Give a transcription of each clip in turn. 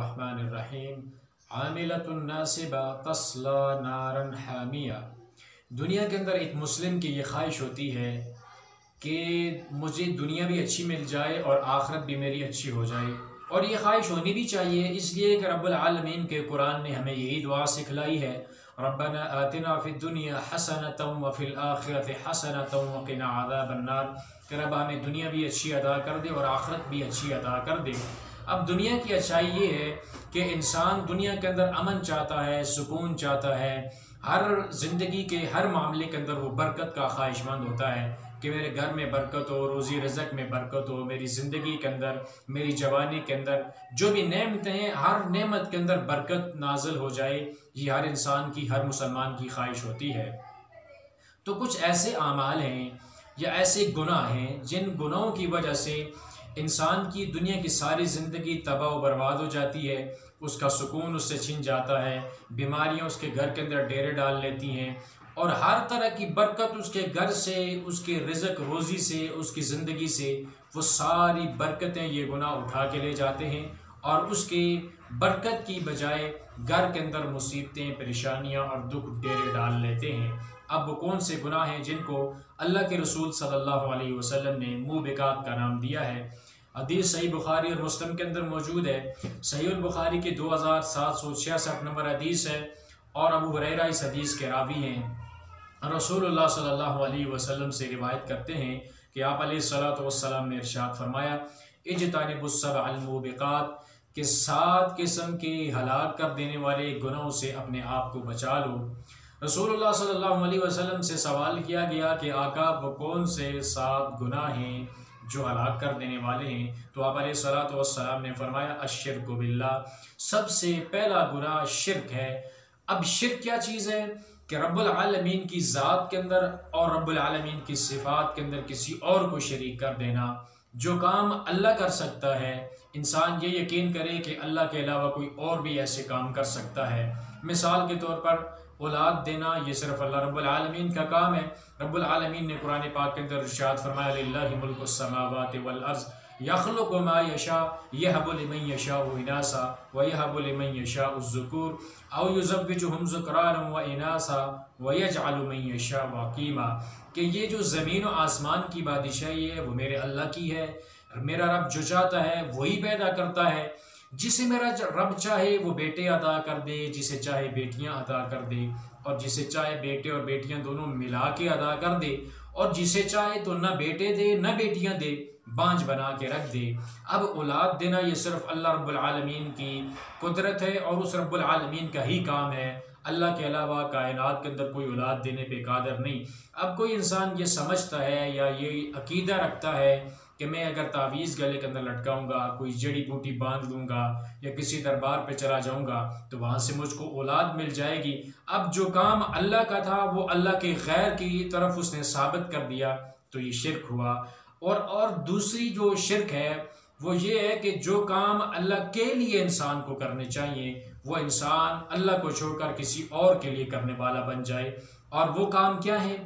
الرحمن الرحیم عاملۃ ناصبہ تصلی نارا حامیہ۔ دنیا کے اندر ایک مسلم کی یہ خواہش ہوتی ہے کہ مجھے دنیا بھی اچھی مل جائے اور آخرت بھی میری اچھی ہو جائے، اور یہ خواہش ہونی بھی چاہیے، اس لیے کہ رب العالمین کے قرآن نے ہمیں یہی دعا سکھلائی ہے، ربنا آتنا فی الدنیا حسنۃ وفی الآخرۃ حسنۃ وقنا عذاب النار، کہ رب ہمیں دنیا بھی اچھی عطا کر دے اور آخرت بھی اچھی عطا کر دے۔ اب دنیا کی اچھائی یہ ہے کہ انسان دنیا کے اندر امن چاہتا ہے، سکون چاہتا ہے، ہر زندگی کے ہر معاملے کے اندر وہ برکت کا خواہش مند ہوتا ہے کہ میرے گھر میں برکت ہو، روزی رزق میں برکت ہو، میری زندگی کے اندر، میری جوانی کے اندر جو بھی نعمتیں ہیں ہر نعمت کے اندر برکت نازل ہو جائے، یہ ہر انسان کی، ہر مسلمان کی خواہش ہوتی ہے۔ تو کچھ ایسے اعمال ہیں یا ایسے گناہ ہیں جن گناہوں کی وجہ سے انسان کی دنیا کی ساری زندگی تباہ و برباد ہو جاتی ہے، اس کا سکون اس سے چھن جاتا ہے، بیماریاں اس کے گھر کے اندر ڈیرے ڈال لیتی ہیں، اور ہر طرح کی برکت اس کے گھر سے، اس کے رزق روزی سے، اس کی زندگی سے وہ ساری برکتیں یہ گناہ اٹھا کے لے جاتے ہیں، اور اس کی برکت کی بجائے گھر کے اندر مصیبتیں، پریشانیاں اور دکھ ڈیرے ڈال لیتے ہیں۔ اب وہ کون سے گناہ ہیں جن کو اللہ کے رسول صلی اللہ علیہ وسلم نے موبقات کا نام دیا ہے؟ حدیث صحیح بخاری اور مسلم کے اندر موجود ہے۔ صحیح البخاری کی 2766 نمبر حدیث ہے، اور ابو ہریرہ اس حدیث کے راوی ہیں۔ رسول اللہ صلی اللہ علیہ وسلم سے روایت کرتے ہیں کہ آپ علیہ الصلوۃ والسلام نے ارشاد فرمایا، اجتنبوا السبع الموبقات، کہ 7 قسم کے ہلاک کر دینے والے گناہوں سے اپنے آپ کو بچا لو۔ رسول اللہ صلی اللہ علیہ وسلم سے سوال کیا گیا کہ آقا وہ کون سے 7 گناہ ہیں جو ہلاک کر دینے والے ہیں؟ تو آپ علیہ الصلوۃ والسلام نے فرمایا، الشرک باللہ، سب سے پہلا گناہ شرک ہے۔ اب شرک کیا چیز ہے؟ کہ رب العالمین کی ذات کے اندر اور رب العالمین کی صفات کے اندر کسی اور کو شریک کر دینا۔ جو کام اللہ کر سکتا ہے، انسان یہ یقین کرے کہ اللہ کے علاوہ کوئی اور بھی ایسے کام کر سکتا ہے۔ مثال کے طور پر اولاد دینا، یہ صرف اللہ رب العالمین کا کام ہے۔ رب العالمین نے قرآن پاک کے اندر ارشاد فرمایا، للہ ملک السماوات والارض یخلق ما یشاء یہب لمن یشاء اناثا ویہب لمن یشاء الذکور او یزوجہم ذکرانا واناثا ویجعل من یشاء عقیما، کہ یہ جو زمین و آسمان کی بادشاہی ہے وہ میرے اللہ کی ہے، میرا رب جو چاہتا ہے وہی پیدا کرتا ہے، جسے میرا رب چاہے وہ بیٹے عطا کر دے، جسے چاہے بیٹیاں عطا کر دے، اور جسے چاہے بیٹے اور بیٹیاں دونوں ملا کے عطا کر دے، اور جسے چاہے تو نہ بیٹے دے نہ بیٹیاں دے، بانجھ بنا کے رکھ دے۔ اب اولاد دینا یہ صرف اللہ رب العالمین کی قدرت ہے اور اس رب العالمین کا ہی کام ہے، اللہ کے علاوہ کائنات کے اندر کوئی اولاد دینے پہ قادر نہیں۔ اب کوئی انسان یہ سمجھتا ہے یا یہ عقیدہ رکھتا ہے کہ میں اگر تعویذ گلے کے اندر لٹکاؤں گا، کوئی جڑی بوٹی باندھ لوں گا یا کسی دربار پہ چلا جاؤں گا تو وہاں سے مجھ کو اولاد مل جائے گی۔ اب جو کام اللہ کا تھا وہ اللہ کے غیر کی طرف اس نے ثابت کر دیا، تو یہ شرک ہوا۔ اور دوسری جو شرک ہے وہ یہ ہے کہ جو کام اللہ کے لیے انسان کو کرنے چاہیے وہ انسان اللہ کو چھوڑ کر کسی اور کے لیے کرنے والا بن جائے۔ اور وہ کام کیا ہے؟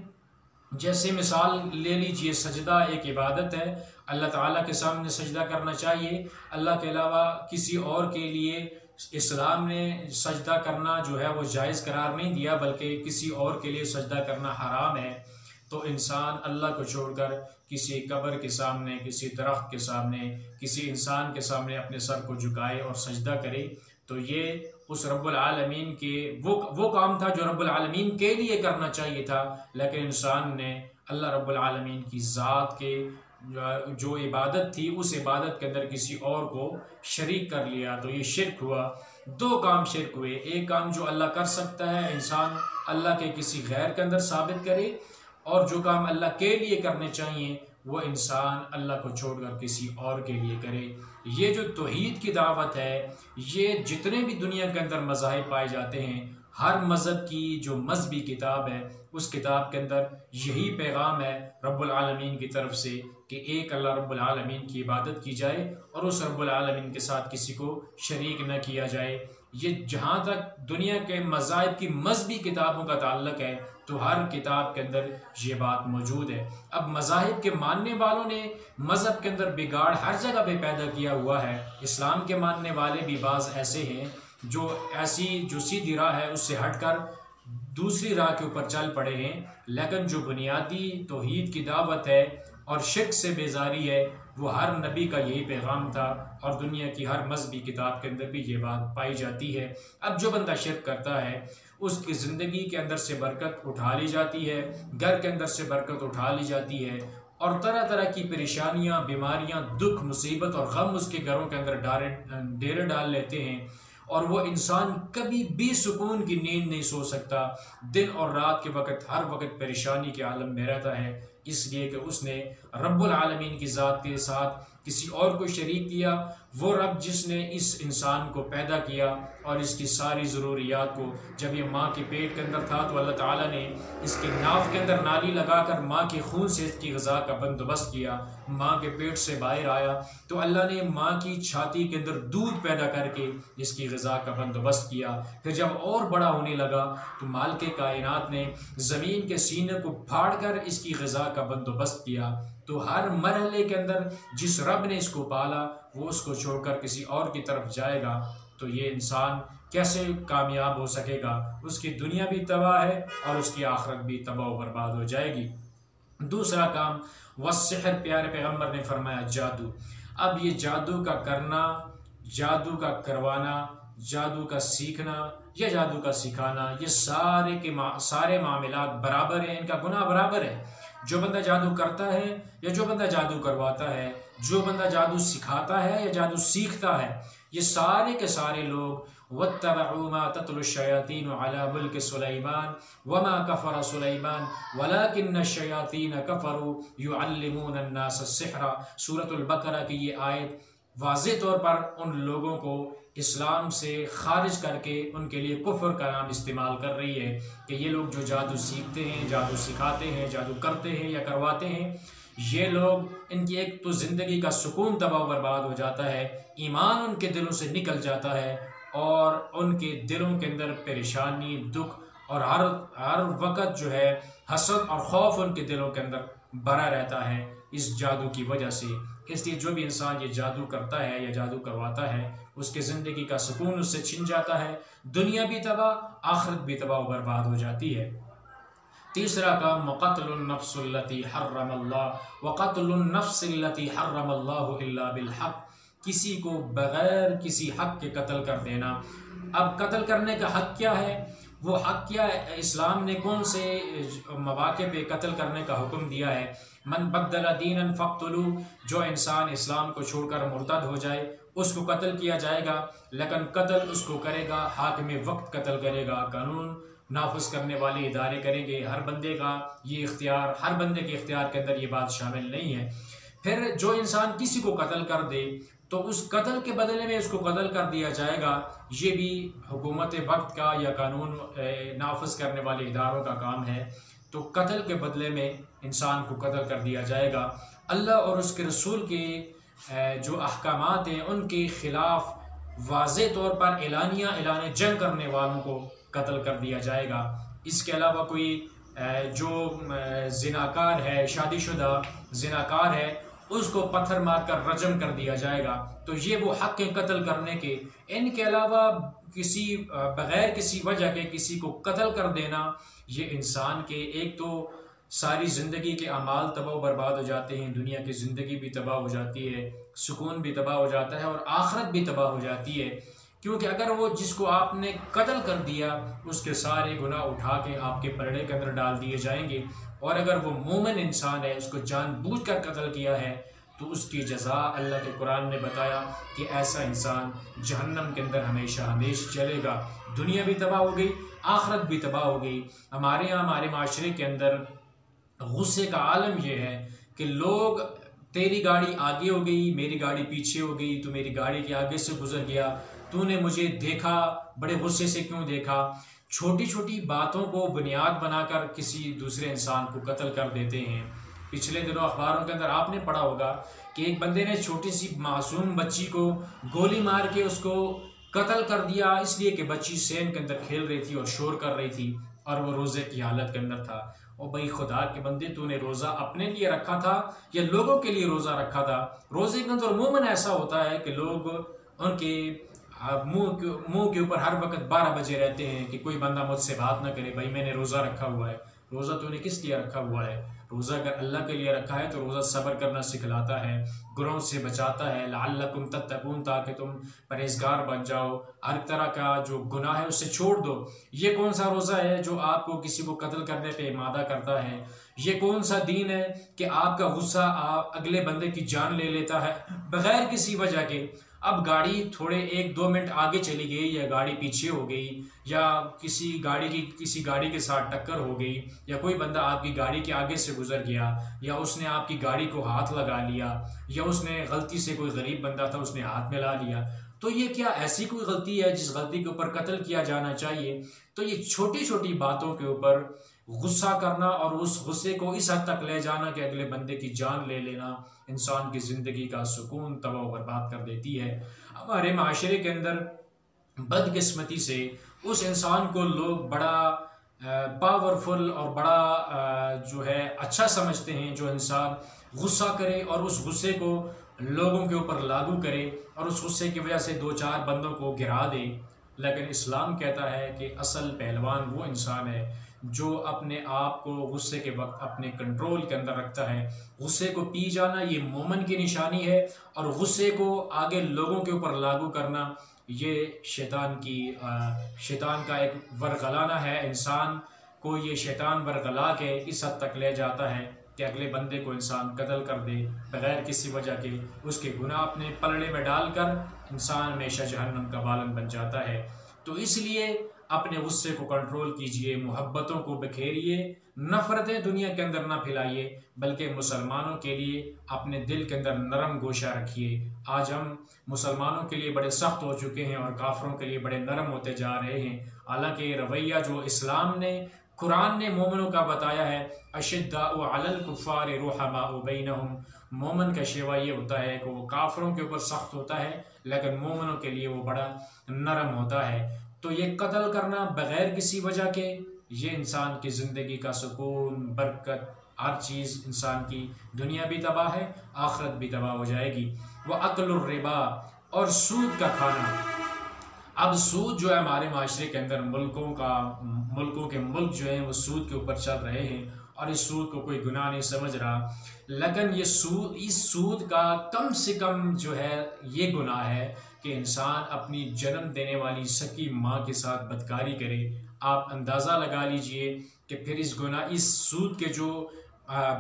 جیسے مثال لے لیجئے، سجدہ ایک عبادت ہے، اللہ تعالیٰ کے سامنے سجدہ کرنا چاہیے، اللہ کے علاوہ کسی اور کے لیے اسلام نے سجدہ کرنا جو ہے وہ جائز قرار نہیں دیا، بلکہ کسی اور کے لیے سجدہ کرنا حرام ہے۔ تو انسان اللہ کو چھوڑ کر کسی قبر کے سامنے، کسی درخت کے سامنے، کسی انسان کے سامنے اپنے سر کو جھکائے اور سجدہ کرے، تو یہ اس رب العالمین کے وہ کام تھا جو رب العالمین کے لیے کرنا چاہیے تھا، لیکن انسان نے اللہ رب العالمین کی ذات کے جو عبادت تھی اس عبادت کے اندر کسی اور کو شریک کر لیا، تو یہ شرک ہوا۔ 2 کام شرک ہوئے، ایک کام جو اللہ کر سکتا ہے انسان اللہ کے کسی غیر کے اندر ثابت کرے، اور جو کام اللہ کے لیے کرنے چاہیے وہ انسان اللہ کو چھوڑ کر کسی اور کے لیے کرے۔ یہ جو توحید کی دعوت ہے، یہ جتنے بھی دنیا کے اندر مذاہب پائے جاتے ہیں ہر مذہب کی جو مذہبی کتاب ہے اس کتاب کے اندر یہی پیغام ہے رب العالمین کی طرف سے کہ ایک اللہ رب العالمین کی عبادت کی جائے اور اس رب العالمین کے ساتھ کسی کو شریک نہ کیا جائے۔ یہ جہاں تک دنیا کے مذاہب کی مذہبی کتابوں کا تعلق ہے تو ہر کتاب کے اندر یہ بات موجود ہے۔ اب مذاہب کے ماننے والوں نے مذہب کے اندر بگاڑ ہر جگہ پہ پیدا کیا ہوا ہے۔ اسلام کے ماننے والے بھی بعض ایسے ہیں جو سیدھی راہ ہے اس سے ہٹ کر دوسری راہ کے اوپر چل پڑے ہیں، لیکن جو بنیادی توحید کی دعوت ہے اور شرک سے بیزاری ہے وہ ہر نبی کا یہی پیغام تھا، اور دنیا کی ہر مذہبی کتاب کے اندر بھی یہ بات پائی جاتی ہے۔ اب جو بندہ شرک کرتا ہے اس کی زندگی کے اندر سے برکت اٹھا لی جاتی ہے، گھر کے اندر سے برکت اٹھا لی جاتی ہے، اور طرح طرح کی پریشانیاں، بیماریاں، دکھ، مصیبت اور غم اس کے گھروں کے اندر ڈیرے ڈال لیتے ہیں، اور وہ انسان کبھی بھی سکون کی نیند نہیں سو سکتا، دن اور رات کے وقت ہر وقت پریشانی کے عالم میں رہتا ہے، اس لیے کہ اس نے رب العالمین کی ذات کے ساتھ کسی اور کو شریک کیا۔ وہ رب جس نے اس انسان کو پیدا کیا اور اس کی ساری ضروریات کو، جب یہ ماں کے پیٹ کے اندر تھا تو اللہ تعالیٰ نے اس کے ناف کے اندر نالی لگا کر ماں کے خون سے اس کی غذا کا بندوبست کیا۔ ماں کے پیٹ سے باہر آیا تو اللہ نے ماں کی چھاتی کے اندر دودھ پیدا کر کے اس کی غذا کا بندوبست کیا۔ پھر جب اور بڑا ہونے لگا تو مالک کائنات نے زمین کے سینے کو پھاڑ کر اس کی غذا کا بندوبست کیا۔ تو ہر مرحلے کے اندر جس رب نے اس کو پالا وہ اس کو چھوڑ کر کسی اور کی طرف جائے گا تو یہ انسان کیسے کامیاب ہو سکے گا؟ اس کی دنیا بھی تباہ ہے اور اس کی آخرت بھی تباہ و برباد ہو جائے گی۔ دوسرا کام والسحر، پیارے پیغمبر نے فرمایا جادو۔ اب یہ جادو کا کرنا، جادو کا کروانا، جادو کا سیکھنا یا جادو کا سکھانا، یہ سارے معاملات برابر ہیں، ان کا گناہ برابر ہے۔ جو بندہ جادو کرتا ہے یا جو بندہ جادو کرواتا ہے، جو بندہ جادو سکھاتا ہے یا جادو سیکھتا ہے، یہ سارے کے سارے لوگ وَاتَّبَعُوا مَا تَتْلُو الشَّيَاطِينُ عَلَى مُلْكِ سُلَيْمَانَ وَمَا كَفَرَ سُلَيْمَانُ وَلَكِنَّ الشَّيَاطِينَ كَفَرُوا يُعَلِّمُونَ النَّاسَ السِّحْرَ۔ سورۃ البقرہ کی یہ آیت واضح طور پر ان لوگوں کو اسلام سے خارج کر کے ان کے لیے کفر کا نام استعمال کر رہی ہے کہ یہ لوگ جو جادو سیکھتے ہیں، جادو سکھاتے ہیں، جادو کرتے ہیں یا کرواتے ہیں، یہ لوگ ان کی ایک تو زندگی کا سکون تباہ و برباد ہو جاتا ہے، ایمان ان کے دلوں سے نکل جاتا ہے، اور ان کے دلوں کے اندر پریشانی، دکھ اور ہر وقت جو ہے حسد اور خوف ان کے دلوں کے اندر بھرا رہتا ہے اس جادو کی وجہ سے۔ اس لیے جو بھی انسان یہ جادو کرتا ہے یا جادو کرواتا ہے اس کے زندگی کا سکون اس سے چھن جاتا ہے، دنیا بھی تباہ، آخرت بھی تباہ و برباد ہو جاتی ہے۔ تیسرا کام وقتل النفس التي حرم اللہ، وقتل النفس التي حرم اللہ الا بالحق، کسی کو بغیر کسی حق کے قتل کر دینا۔ اب قتل کرنے کا حق کیا ہے؟ وہ حق کیا ہے؟ اسلام نے کون سے مواقع پہ قتل کرنے کا حکم دیا ہے؟ من بدل دینا فاقتلوا، جو انسان اسلام کو چھوڑ کر مرتد ہو جائے اس کو قتل کیا جائے گا، لیکن قتل اس کو کرے گا حاکم وقت قتل کرے گا، قانون نافذ کرنے والے ادارے کریں گے۔ ہر بندے کا یہ اختیار، ہر بندے کے اختیار کے اندر یہ بات شامل نہیں ہے۔ پھر جو انسان کسی کو قتل کر دے تو اس قتل کے بدلے میں اس کو قتل کر دیا جائے گا، یہ بھی حکومت وقت کا یا قانون نافذ کرنے والے اداروں کا کام ہے۔ تو قتل کے بدلے میں انسان کو قتل کر دیا جائے گا۔ اللہ اور اس کے رسول کے جو احکامات ہیں ان کے خلاف واضح طور پر اعلان جنگ کرنے والوں کو قتل کر دیا جائے گا۔ اس کے علاوہ کوئی جو زناکار ہے، شادی شدہ زناکار ہے، اس کو پتھر مار کر رجم کر دیا جائے گا۔ تو یہ وہ حق ہیں قتل کرنے کے۔ ان کے علاوہ بغیر کسی وجہ کے کسی کو قتل کر دینا، یہ انسان کے ایک تو ساری زندگی کے اعمال تباہ و برباد ہو جاتے ہیں، دنیا کی زندگی بھی تباہ ہو جاتی ہے، سکون بھی تباہ ہو جاتا ہے اور آخرت بھی تباہ ہو جاتی ہے، کیونکہ اگر وہ جس کو آپ نے قتل کر دیا اس کے سارے گناہ اٹھا کے آپ کے پرڑے کے اندر ڈال دیے جائیں گے، اور اگر وہ مومن انسان ہے، اس کو جان بوجھ کر قتل کیا ہے، تو اس کی جزا اللہ کے قرآن نے بتایا کہ ایسا انسان جہنم کے اندر ہمیشہ ہمیشہ چلے گا۔ دنیا بھی تباہ ہو گئی، آخرت بھی تباہ ہو گئی۔ ہمارے یہاں ہمارے معاشرے کے اندر غصے کا عالم یہ ہے کہ لوگ، تیری گاڑی آگے ہو گئی، میری گاڑی پیچھے ہو گئی، تو میری گاڑی کے آگے سے گزر گیا، تو نے مجھے دیکھا، بڑے غصے سے کیوں دیکھا؟ چھوٹی چھوٹی باتوں کو بنیاد بنا کر کسی دوسرے انسان کو قتل کر دیتے ہیں۔ پچھلے دنوں اخباروں کے اندر آپ نے پڑھا ہوگا کہ ایک بندے نے چھوٹی سی معصوم بچی کو گولی مار کے اس کو قتل کر دیا، اس لیے کہ بچی سین کے اندر کھیل رہی تھی اور شور کر رہی تھی اور وہ روزے کی حالت کے اندر تھا۔ اور بھائی خدا کے بندے، تو نے روزہ اپنے لیے رکھا تھا یا لوگوں کے لیے روزہ رکھا تھا؟ روزے کے اندر عموماً ایسا ہوتا ہے کہ لوگ ان کے منہ کے اوپر ہر وقت 12 بجے رہتے ہیں کہ کوئی بندہ مجھ سے بات نہ کرے۔ بھائی میں نے روزہ رکھا ہوا ہے۔ روزہ تو نے کس لیے رکھا ہوا ہے؟ روزہ اگر اللہ کے لیے رکھا ہے تو روزہ صبر کرنا سکھلاتا ہے، گناہوں سے بچاتا ہے، لعلکم تتقون، تاکہ تم پرہیزگار بن جاؤ، ہر طرح کا جو گناہ ہے اسے چھوڑ دو۔ یہ کون سا روزہ ہے جو آپ کو کسی کو قتل کرنے پہ آمادہ کرتا ہے؟ یہ کون سا دین ہے کہ آپ کا غصہ آپ اگلے بندے کی جان لے لیتا ہے بغیر کسی وجہ کے؟ اب گاڑی تھوڑے 1-2 منٹ آگے چلی گئی یا گاڑی پیچھے ہو گئی یا کسی گاڑی کے ساتھ ٹکر ہو گئی یا کوئی بندہ آپ کی گاڑی کے آگے سے گزر گیا یا اس نے آپ کی گاڑی کو ہاتھ لگا لیا یا اس نے غلطی سے، کوئی غریب بندہ تھا اس نے ہاتھ ملا لیا، تو یہ کیا ایسی کوئی غلطی ہے جس غلطی کے اوپر قتل کیا جانا چاہیے؟ تو یہ چھوٹی چھوٹی باتوں کے اوپر غصہ کرنا اور اس غصے کو اس حد تک لے جانا کہ اگلے بندے کی جان لے لینا انسان کی زندگی کا سکون تباہ و برباد کر دیتی ہے۔ ہمارے معاشرے کے اندر بدقسمتی سے اس انسان کو لوگ بڑا پاورفل اور بڑا جو ہے اچھا سمجھتے ہیں جو انسان غصہ کرے اور اس غصے کو لوگوں کے اوپر لاگو کرے اور اس غصے کی وجہ سے 2-4 بندوں کو گرا دے۔ لیکن اسلام کہتا ہے کہ اصل پہلوان وہ انسان ہے جو اپنے آپ کو غصے کے وقت اپنے کنٹرول کے اندر رکھتا ہے۔ غصے کو پی جانا یہ مومن کی نشانی ہے، اور غصے کو آگے لوگوں کے اوپر لاگو کرنا یہ شیطان کا ایک ورغلانا ہے۔ انسان کو یہ شیطان ورغلا کے اس حد تک لے جاتا ہے کہ اگلے بندے کو انسان قتل کر دے بغیر کسی وجہ کے، اس کے گناہ اپنے پلڑے میں ڈال کر انسان ہمیشہ جہنم کا بالن بن جاتا ہے۔ تو اس لیے اپنے غصے کو کنٹرول کیجئے، محبتوں کو بکھیریے، نفرتیں دنیا کے اندر نہ پھیلائیے، بلکہ مسلمانوں کے لیے اپنے دل کے اندر نرم گوشہ رکھیے۔ آج ہم مسلمانوں کے لیے بڑے سخت ہو چکے ہیں اور کافروں کے لیے بڑے نرم ہوتے جا رہے ہیں، حالانکہ یہ رویہ جو اسلام نے، قرآن نے مومنوں کا بتایا ہے، اشداء علی الکفار رحماء بینہم، مومن کا شیوہ یہ ہوتا ہے کہ وہ کافروں کے اوپر سخت ہوتا ہے لیکن مومنوں کے لیے وہ بڑا نرم ہوتا ہے۔ تو یہ قتل کرنا بغیر کسی وجہ کے، یہ انسان کی زندگی کا سکون، برکت، ہر چیز انسان کی دنیا بھی تباہ ہے، آخرت بھی تباہ ہو جائے گی۔ وَأَكْلُ الرِّبَا، اور سود کا کھانا۔ اب سود جو ہے ہمارے معاشرے کے اندر ملکوں کے ملک جو ہیں وہ سود کے اوپر چل رہے ہیں، اور اس سود کو کوئی گناہ نہیں سمجھ رہا، لیکن اس سود کا کم سے کم جو ہے یہ گناہ ہے کہ انسان اپنی جنم دینے والی سکی ماں کے ساتھ بدکاری کرے۔ آپ اندازہ لگا لیجئے کہ پھر اس سود کے جو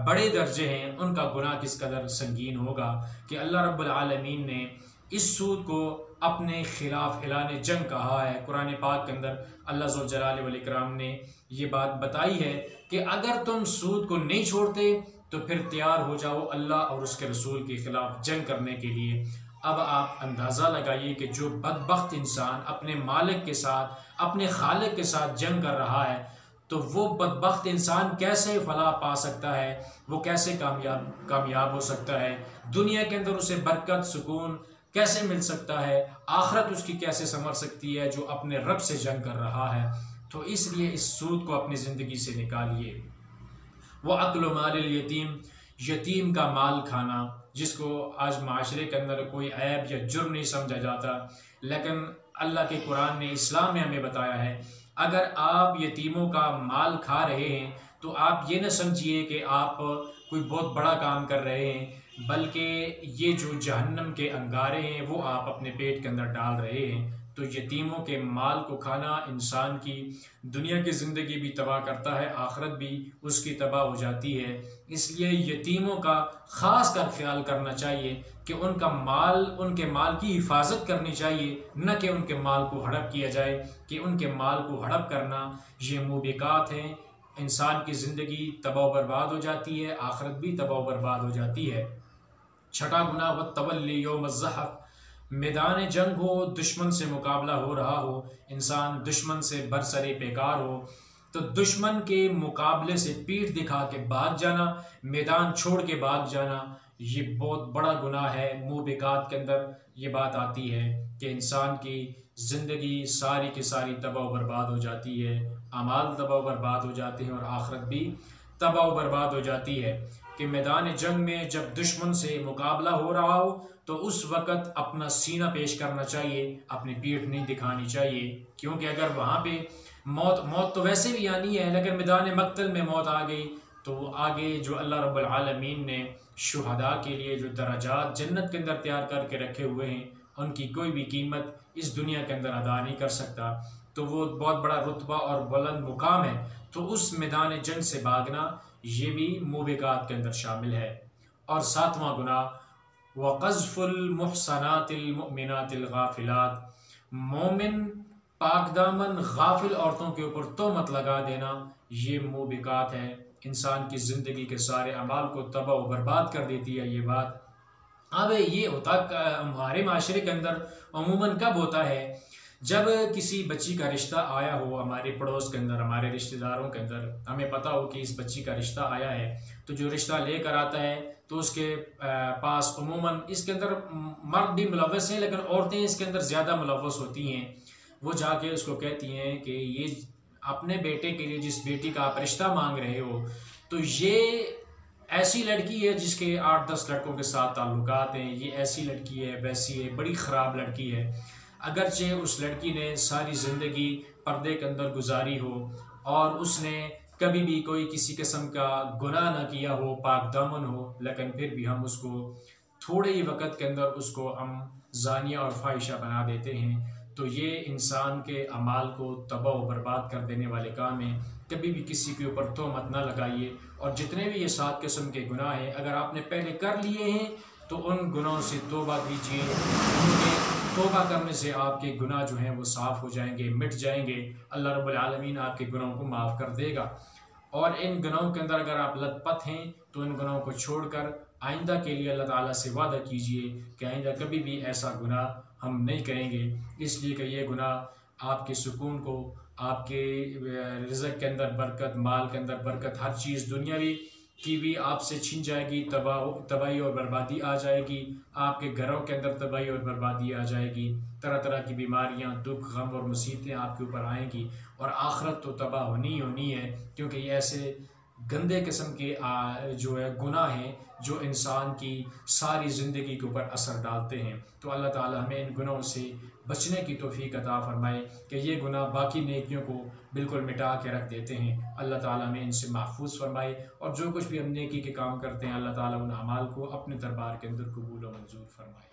بڑے درجے ہیں ان کا گناہ کس قدر سنگین ہوگا، کہ اللہ رب العالمین نے اس سود کو اپنے خلاف اعلان جنگ کہا ہے۔ قرآن پاک کے اندر اللہ ذوالجلال والاکرام نے یہ بات بتائی ہے کہ اگر تم سود کو نہیں چھوڑتے تو پھر تیار ہو جاؤ اللہ اور اس کے رسول کے خلاف جنگ کرنے کے لیے۔ اب آپ اندازہ لگائیے کہ جو بدبخت انسان اپنے مالک کے ساتھ، اپنے خالق کے ساتھ جنگ کر رہا ہے، تو وہ بدبخت انسان کیسے فلاح پا سکتا ہے، وہ کیسے کامیاب ہو سکتا ہے، دنیا کے اندر اسے برکت، سکون کیسے مل سکتا ہے، آخرت اس کی کیسے سنور سکتی ہے جو اپنے رب سے جنگ کر رہا ہے۔ تو اس لیے اس سود کو اپنی زندگی سے نکالیے۔ وَأَكْلُ مَالِ الْيَتِيمِ، یتیم کا مال کھانا، جس کو آج معاشرے کے اندر کوئی عیب یا جرم نہیں سمجھا جاتا، لیکن اللہ کے قرآن نے، اسلام نے ہمیں بتایا ہے اگر آپ یتیموں کا مال کھا رہے ہیں تو آپ یہ نہ سمجھیے کہ آپ کوئی بہت بڑا کام کر رہے ہیں، بلکہ یہ جو جہنم کے انگارے ہیں وہ آپ اپنے پیٹ کے اندر ڈال رہے ہیں۔ تو یتیموں کے مال کو کھانا انسان کی دنیا کی زندگی بھی تباہ کرتا ہے، آخرت بھی اس کی تباہ ہو جاتی ہے۔ اس لیے یتیموں کا خاص کر خیال کرنا چاہیے کہ ان کے مال کی حفاظت کرنی چاہیے، نہ کہ ان کے مال کو ہڑپ کیا جائے، کہ ان کے مال کو ہڑپ کرنا یہ موبقات ہیں، انسان کی زندگی تباہ و برباد ہو جاتی ہے، آخرت بھی تباہ و برباد ہو جاتی ہے۔ چھٹا گناہ وَالتَّوَلِّ یوم الزحف، میدان جنگ ہو، دشمن سے مقابلہ ہو رہا ہو، انسان دشمن سے برسر پیکار ہو، تو دشمن کے مقابلے سے پیٹھ دکھا کے بھاگ جانا، میدان چھوڑ کے بھاگ جانا، یہ بہت بڑا گناہ ہے۔ موبقات کے اندر یہ بات آتی ہے کہ انسان کی زندگی ساری کی ساری تباہ و برباد ہو جاتی ہے، اعمال تباہ و برباد ہو جاتے ہیں، اور آخرت بھی تباہ و برباد ہو جاتی ہے۔ کہ میدان جنگ میں جب دشمن سے مقابلہ ہو رہا ہو تو اس وقت اپنا سینہ پیش کرنا چاہیے، اپنی پیٹھ نہیں دکھانی چاہیے، کیونکہ اگر وہاں پہ موت تو ویسے بھی آنی ہے، لیکن میدان مقتل میں موت آ گئی تو آگے جو اللہ رب العالمین نے شہداء کے لیے جو درجات جنت کے اندر تیار کر کے رکھے ہوئے ہیں، ان کی کوئی بھی قیمت اس دنیا کے اندر ادا نہیں کر سکتا، تو وہ بہت بڑا رتبہ اور بلند مقام ہے۔ تو اس میدان جنگ سے بھاگنا یہ بھی موبقات کے اندر شامل ہے۔ اور ساتواں گناہ وَقَذْفُ الْمُحْصَنَاتِ الْمُؤْمِنَاتِ الْغَافِلَاتِ، مومن پاک دامن غافل عورتوں کے اوپر تہمت لگا دینا، یہ موبقات ہے، انسان کی زندگی کے سارے اعمال کو تباہ و برباد کر دیتی ہے یہ بات۔ اب یہ ہوتا ہمارے معاشرے کے اندر عموماً کب ہوتا ہے؟ جب کسی بچی کا رشتہ آیا ہو ہمارے پڑوس کے اندر، ہمارے رشتہ داروں کے اندر، ہمیں پتہ ہو کہ اس بچی کا رشتہ آیا ہے، تو جو رشتہ لے کر آتا ہے تو اس کے پاس عموماً اس کے اندر مرد بھی ملوث ہیں، لیکن عورتیں اس کے اندر زیادہ ملوث ہوتی ہیں۔ وہ جا کے اس کو کہتی ہیں کہ یہ اپنے بیٹے کے لیے جس بیٹی کا آپ رشتہ مانگ رہے ہو، تو یہ ایسی لڑکی ہے جس کے 8-10 لڑکوں کے ساتھ تعلقات ہیں، یہ ایسی لڑکی ہے، ویسی ہے، بڑی خراب لڑکی ہے۔ اگرچہ اس لڑکی نے ساری زندگی پردے کے اندر گزاری ہو اور اس نے کبھی بھی کوئی کسی قسم کا گناہ نہ کیا ہو، پاک دامن ہو، لیکن پھر بھی ہم اس کو تھوڑے ہی وقت کے اندر اس کو ہم زانیہ اور فاحشہ بنا دیتے ہیں، تو یہ انسان کے اعمال کو تباہ و برباد کر دینے والے کام ہیں۔ کبھی بھی کسی کے اوپر تہمت نہ لگائیے، اور جتنے بھی یہ 7 قسم کے گناہ ہیں اگر آپ نے پہلے کر لیے ہیں تو ان گناہوں سے توبہ کیجیے، کیونکہ توبہ کرنے سے آپ کے گناہ جو ہیں وہ صاف ہو جائیں گے، مٹ جائیں گے، اللہ رب العالمین آپ کے گناہوں کو معاف کر دے گا۔ اور ان گناہوں کے اندر اگر آپ لت پت ہیں تو ان گناہوں کو چھوڑ کر آئندہ کے لیے اللہ تعالیٰ سے وعدہ کیجیے کہ آئندہ کبھی بھی ایسا گناہ ہم نہیں کریں گے، اس لیے کہ یہ گناہ آپ کے سکون کو، آپ کے رزق کے اندر برکت، مال کے اندر برکت، ہر چیز دنیاوی کی بھی آپ سے چھن جائے گی، تباہی اور بربادی آ جائے گی، آپ کے گھروں کے اندر تباہی اور بربادی آ جائے گی، طرح طرح کی بیماریاں، دکھ، غم اور مصیبتیں آپ کے اوپر آئیں گی، اور آخرت تو تباہ ہونی ہے، کیونکہ یہ ایسے گندے قسم کے جو ہے گناہ ہیں جو انسان کی ساری زندگی کے اوپر اثر ڈالتے ہیں۔ تو اللہ تعالی ہمیں ان گناہوں سے بچنے کی توفیق عطا فرمائے کہ یہ گناہ باقی نیکیوں کو بالکل مٹا کے رکھ دیتے ہیں۔ اللہ تعالیٰ ہمیں ان سے محفوظ فرمائے، اور جو کچھ بھی ہم نیکی کے کام کرتے ہیں اللہ تعالیٰ ان اعمال کو اپنے دربار کے اندر قبول و منظور فرمائے۔